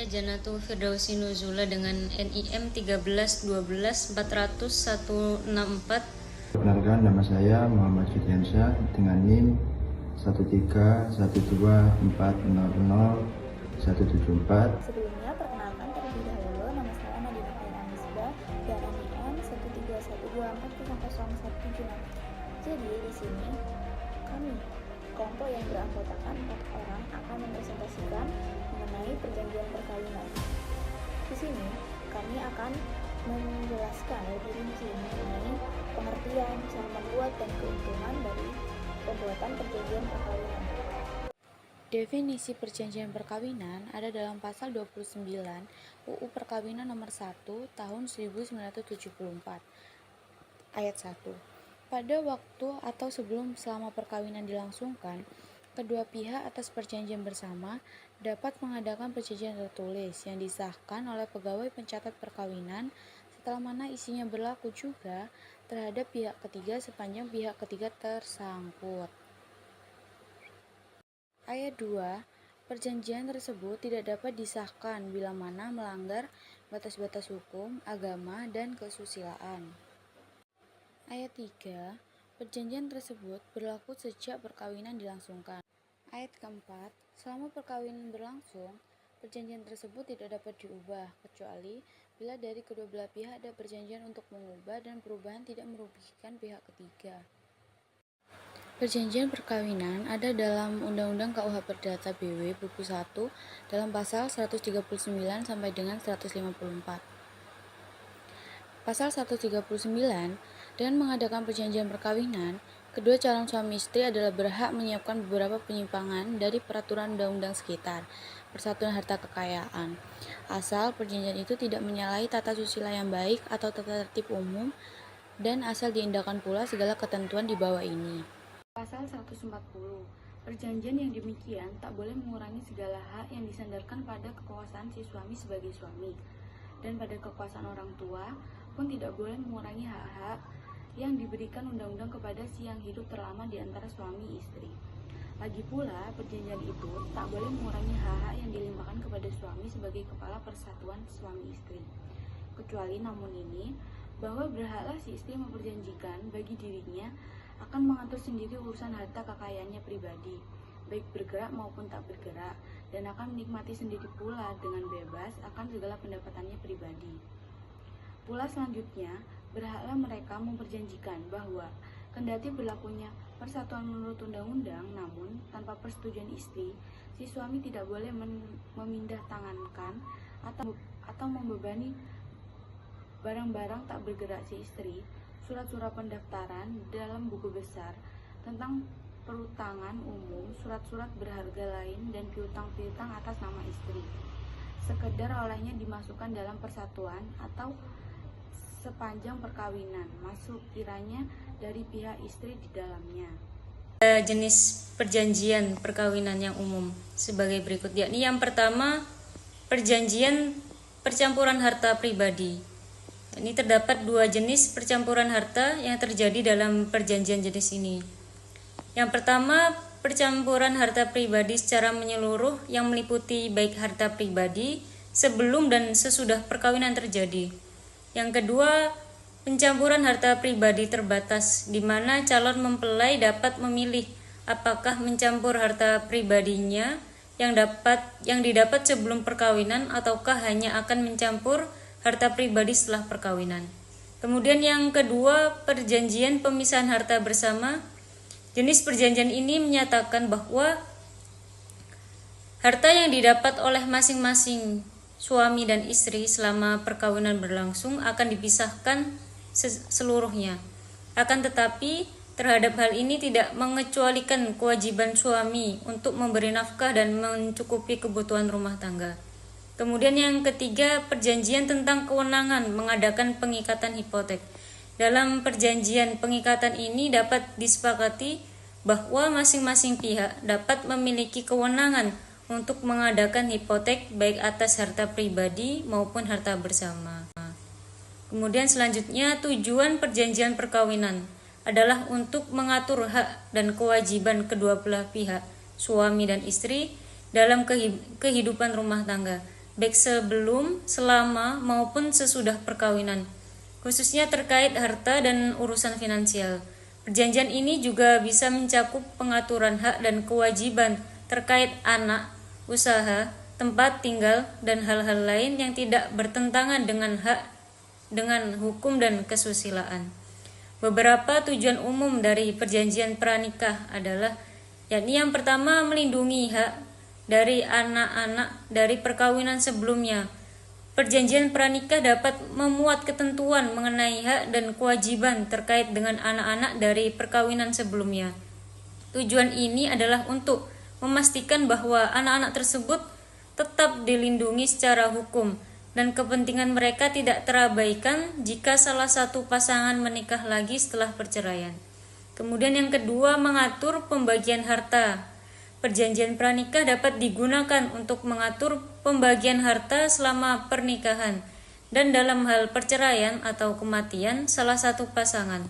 Janatu Firdausi Nuzula dengan NIM 1312464. Perkenalkan, nama saya Muhammad Fidiansyah dengan NIM 13124000174. Sebelumnya, perkenalkan terlebih dahulu, nama saya Nadina Khaira Misbah dan NIM 13124000176. Jadi di sini kami kelompok yang beranggotakan 4 orang akan mempresentasikan mengenai perjanjian perkawinan. Di sini kami akan menjelaskan lebih rinci mengenai pengertian, cara membuat, dan keuntungan dari pembuatan perjanjian perkawinan. Definisi perjanjian perkawinan ada dalam pasal 29 UU Perkawinan nomor 1 tahun 1974 ayat 1. Pada waktu atau selama perkawinan dilangsungkan, kedua pihak atas perjanjian bersama dapat mengadakan perjanjian tertulis yang disahkan oleh pegawai pencatat perkawinan setelah mana isinya berlaku juga terhadap pihak ketiga sepanjang pihak ketiga tersangkut. Ayat 2. Perjanjian tersebut tidak dapat disahkan bila mana melanggar batas-batas hukum, agama, dan kesusilaan. Ayat 3. Perjanjian tersebut berlaku sejak perkawinan dilangsungkan. Ayat keempat. Selama perkawinan berlangsung, perjanjian tersebut tidak dapat diubah, kecuali bila dari kedua belah pihak ada perjanjian untuk mengubah dan perubahan tidak merugikan pihak ketiga. Perjanjian perkawinan ada dalam Undang-Undang KUH Perdata BW buku 1 dalam pasal 139 sampai dengan 154. Pasal 139, dengan mengadakan perjanjian perkawinan, kedua calon suami istri adalah berhak menyiapkan beberapa penyimpangan dari peraturan undang-undang sekitar persatuan harta kekayaan, asal perjanjian itu tidak menyalahi tata susila yang baik atau tata tertib umum, dan asal diindahkan pula segala ketentuan di bawah ini. Pasal 140, perjanjian yang demikian tak boleh mengurangi segala hak yang disandarkan pada kekuasaan si suami sebagai suami, dan pada kekuasaan orang tua pun tidak boleh mengurangi hak-hak yang diberikan undang-undang kepada si yang hidup terlama di antara suami istri. Lagi pula, perjanjian itu tak boleh mengurangi hak-hak yang dilimpahkan kepada suami sebagai kepala persatuan suami istri. Kecuali namun ini, bahwa berhaklah si istri memperjanjikan bagi dirinya akan mengatur sendiri urusan harta kekayaannya pribadi, baik bergerak maupun tak bergerak, dan akan menikmati sendiri pula dengan bebas akan segala pendapatannya pribadi. Pula selanjutnya, berhaklah mereka memperjanjikan bahwa kendati berlakunya persatuan menurut undang-undang, namun tanpa persetujuan istri, si suami tidak boleh memindah tangankan atau membebani barang-barang tak bergerak si istri, surat-surat pendaftaran dalam buku besar tentang perutangan umum, surat-surat berharga lain, dan piutang-piutang atas nama istri, sekedar olehnya dimasukkan dalam persatuan atau sepanjang perkawinan, masuk kiranya dari pihak istri di dalamnya. Jenis perjanjian perkawinan yang umum sebagai berikut, yakni yang pertama, perjanjian percampuran harta pribadi. Ini terdapat 2 jenis percampuran harta yang terjadi dalam perjanjian jenis ini. Yang pertama, percampuran harta pribadi secara menyeluruh yang meliputi baik harta pribadi sebelum dan sesudah perkawinan terjadi. Yang kedua, pencampuran harta pribadi terbatas, di mana calon mempelai dapat memilih apakah mencampur harta pribadinya yang didapat sebelum perkawinan ataukah hanya akan mencampur harta pribadi setelah perkawinan. Kemudian yang kedua, perjanjian pemisahan harta bersama. Jenis perjanjian ini menyatakan bahwa harta yang didapat oleh masing-masing suami dan istri selama perkawinan berlangsung akan dipisahkan seluruhnya. Akan tetapi, terhadap hal ini tidak mengecualikan kewajiban suami untuk memberi nafkah dan mencukupi kebutuhan rumah tangga. Kemudian yang ketiga, perjanjian tentang kewenangan mengadakan pengikatan hipotek. Dalam perjanjian pengikatan ini dapat disepakati bahwa masing-masing pihak dapat memiliki kewenangan untuk mengadakan hipotek baik atas harta pribadi maupun harta bersama. Kemudian selanjutnya, tujuan perjanjian perkawinan adalah untuk mengatur hak dan kewajiban kedua belah pihak, suami dan istri, dalam kehidupan rumah tangga, baik sebelum, selama, maupun sesudah perkawinan, khususnya terkait harta dan urusan finansial. Perjanjian ini juga bisa mencakup pengaturan hak dan kewajiban terkait anak, usaha, tempat tinggal, dan hal-hal lain yang tidak bertentangan dengan hukum dan kesusilaan. Beberapa tujuan umum dari perjanjian pranikah adalah, yakni yang pertama, melindungi hak dari anak-anak dari perkawinan sebelumnya. Perjanjian pranikah dapat memuat ketentuan mengenai hak dan kewajiban terkait dengan anak-anak dari perkawinan sebelumnya. Tujuan ini adalah untuk memastikan bahwa anak-anak tersebut tetap dilindungi secara hukum dan kepentingan mereka tidak terabaikan jika salah satu pasangan menikah lagi setelah perceraian. Kemudian yang kedua, mengatur pembagian harta. Perjanjian pranikah dapat digunakan untuk mengatur pembagian harta selama pernikahan dan dalam hal perceraian atau kematian salah satu pasangan.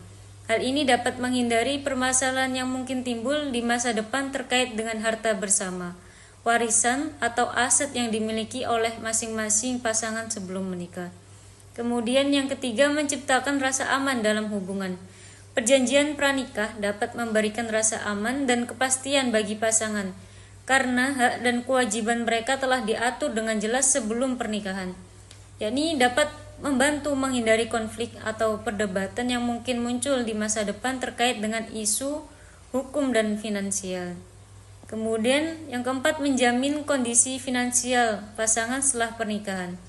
Hal ini dapat menghindari permasalahan yang mungkin timbul di masa depan terkait dengan harta bersama, warisan atau aset yang dimiliki oleh masing-masing pasangan sebelum menikah. Kemudian yang ketiga, menciptakan rasa aman dalam hubungan. Perjanjian pranikah dapat memberikan rasa aman dan kepastian bagi pasangan karena hak dan kewajiban mereka telah diatur dengan jelas sebelum pernikahan, yakni dapat membantu menghindari konflik atau perdebatan yang mungkin muncul di masa depan terkait dengan isu hukum dan finansial. Kemudian yang keempat, menjamin kondisi finansial pasangan setelah pernikahan.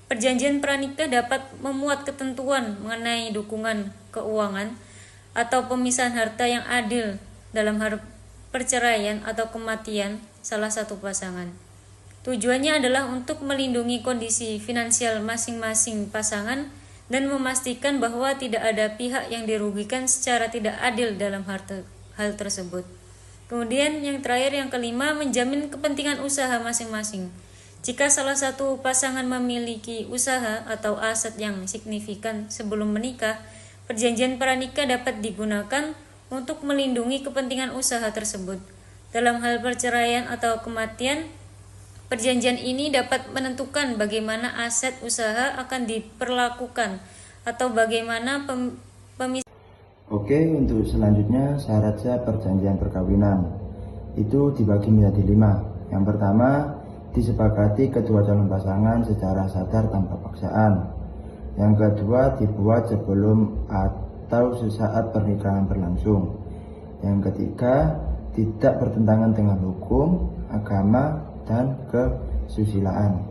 Perjanjian pranikah dapat memuat ketentuan mengenai dukungan keuangan atau pemisahan harta yang adil dalam hal perceraian atau kematian salah satu pasangan. Tujuannya adalah untuk melindungi kondisi finansial masing-masing pasangan dan memastikan bahwa tidak ada pihak yang dirugikan secara tidak adil dalam hal tersebut. Kemudian yang terakhir, yang kelima, menjamin kepentingan usaha masing-masing. Jika salah satu pasangan memiliki usaha atau aset yang signifikan sebelum menikah, perjanjian pranikah dapat digunakan untuk melindungi kepentingan usaha tersebut. Dalam hal perceraian atau kematian, perjanjian ini dapat menentukan bagaimana aset usaha akan diperlakukan atau bagaimana Oke, untuk selanjutnya syarat sah perjanjian perkawinan itu dibagi menjadi 5. Yang pertama, disepakati kedua calon pasangan secara sadar tanpa paksaan. Yang kedua, dibuat sebelum atau sesaat pernikahan berlangsung. Yang ketiga, tidak bertentangan dengan hukum, agama, dan kesusilaan.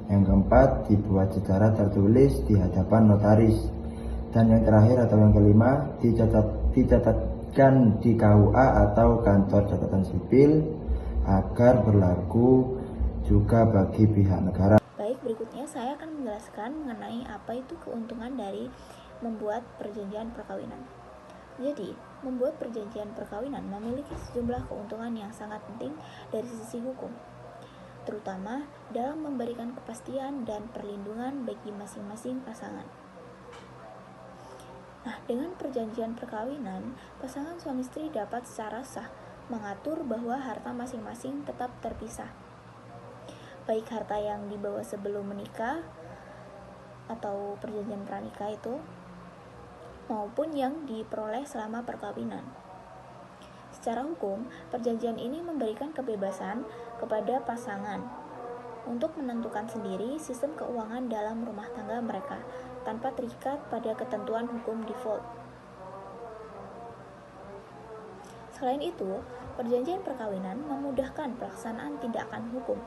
Yang keempat, dibuat secara tertulis di hadapan notaris. Dan yang terakhir atau yang kelima, dicatatkan di KUA atau kantor catatan sipil agar berlaku juga bagi pihak negara. Baik, berikutnya saya akan menjelaskan mengenai apa itu keuntungan dari membuat perjanjian perkawinan. Jadi, membuat perjanjian perkawinan memiliki sejumlah keuntungan yang sangat penting dari sisi hukum, terutama dalam memberikan kepastian dan perlindungan bagi masing-masing pasangan. Nah, dengan perjanjian perkawinan, pasangan suami istri dapat secara sah mengatur bahwa harta masing-masing tetap terpisah. Baik harta yang dibawa sebelum menikah atau perjanjian pranikah itu, maupun yang diperoleh selama perkawinan. Secara hukum, perjanjian ini memberikan kebebasan kepada pasangan untuk menentukan sendiri sistem keuangan dalam rumah tangga mereka tanpa terikat pada ketentuan hukum default. Selain itu, perjanjian perkawinan memudahkan pelaksanaan tindakan hukum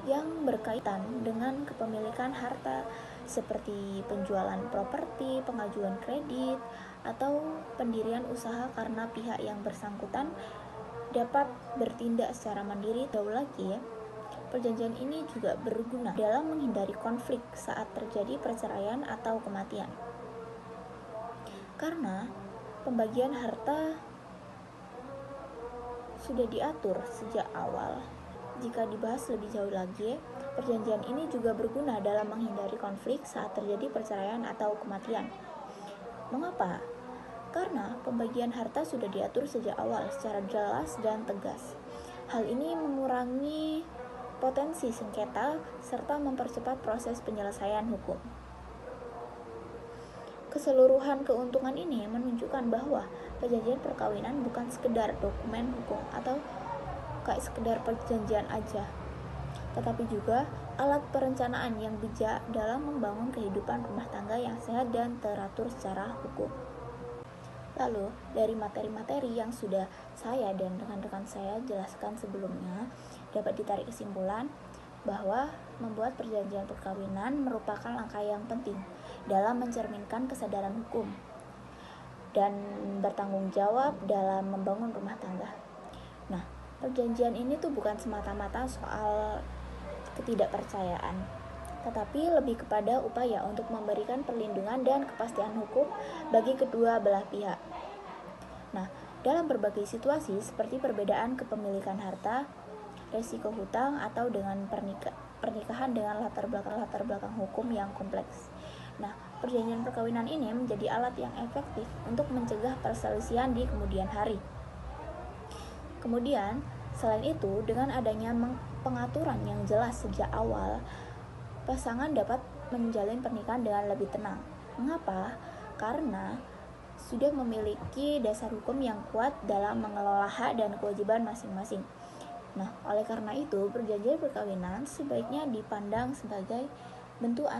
yang berkaitan dengan kepemilikan harta seperti penjualan properti, pengajuan kredit, atau pendirian usaha karena pihak yang bersangkutan dapat bertindak secara mandiri. Jauh lagi, perjanjian ini juga berguna dalam menghindari konflik saat terjadi perceraian atau kematian. Karena pembagian harta sudah diatur sejak awal. Jika dibahas lebih jauh lagi, perjanjian ini juga berguna dalam menghindari konflik saat terjadi perceraian atau kematian. Mengapa? Karena pembagian harta sudah diatur sejak awal secara jelas dan tegas. Hal ini mengurangi potensi sengketa, serta mempercepat proses penyelesaian hukum. Keseluruhan keuntungan ini menunjukkan bahwa perjanjian perkawinan bukan sekedar dokumen hukum atau kayak sekedar perjanjian aja, tetapi juga alat perencanaan yang bijak dalam membangun kehidupan rumah tangga yang sehat dan teratur secara hukum. Lalu, dari materi-materi yang sudah saya dan rekan-rekan saya jelaskan sebelumnya, dapat ditarik kesimpulan bahwa membuat perjanjian perkawinan merupakan langkah yang penting dalam mencerminkan kesadaran hukum dan bertanggung jawab dalam membangun rumah tangga. Nah, perjanjian ini tuh bukan semata-mata soal ketidakpercayaan, tetapi lebih kepada upaya untuk memberikan perlindungan dan kepastian hukum bagi kedua belah pihak. Nah, dalam berbagai situasi seperti perbedaan kepemilikan harta, resiko hutang, atau dengan pernikahan dengan latar belakang hukum yang kompleks. Nah, perjanjian perkawinan ini menjadi alat yang efektif untuk mencegah perselisihan di kemudian hari. Kemudian, selain itu, dengan adanya pengaturan yang jelas sejak awal, pasangan dapat menjalin pernikahan dengan lebih tenang. Mengapa? Karena sudah memiliki dasar hukum yang kuat dalam mengelola hak dan kewajiban masing-masing. Nah, oleh karena itu, perjanjian perkawinan sebaiknya dipandang sebagai bentuk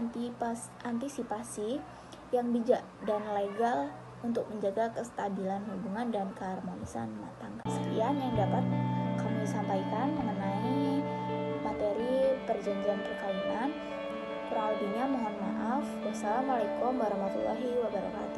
antisipasi yang bijak dan legal untuk menjaga kestabilan hubungan dan keharmonisan rumah tangga. Sekian yang dapat kami sampaikan mengenai materi perjanjian perkawinan. Kurang lebihnya mohon maaf. Wassalamualaikum warahmatullahi wabarakatuh.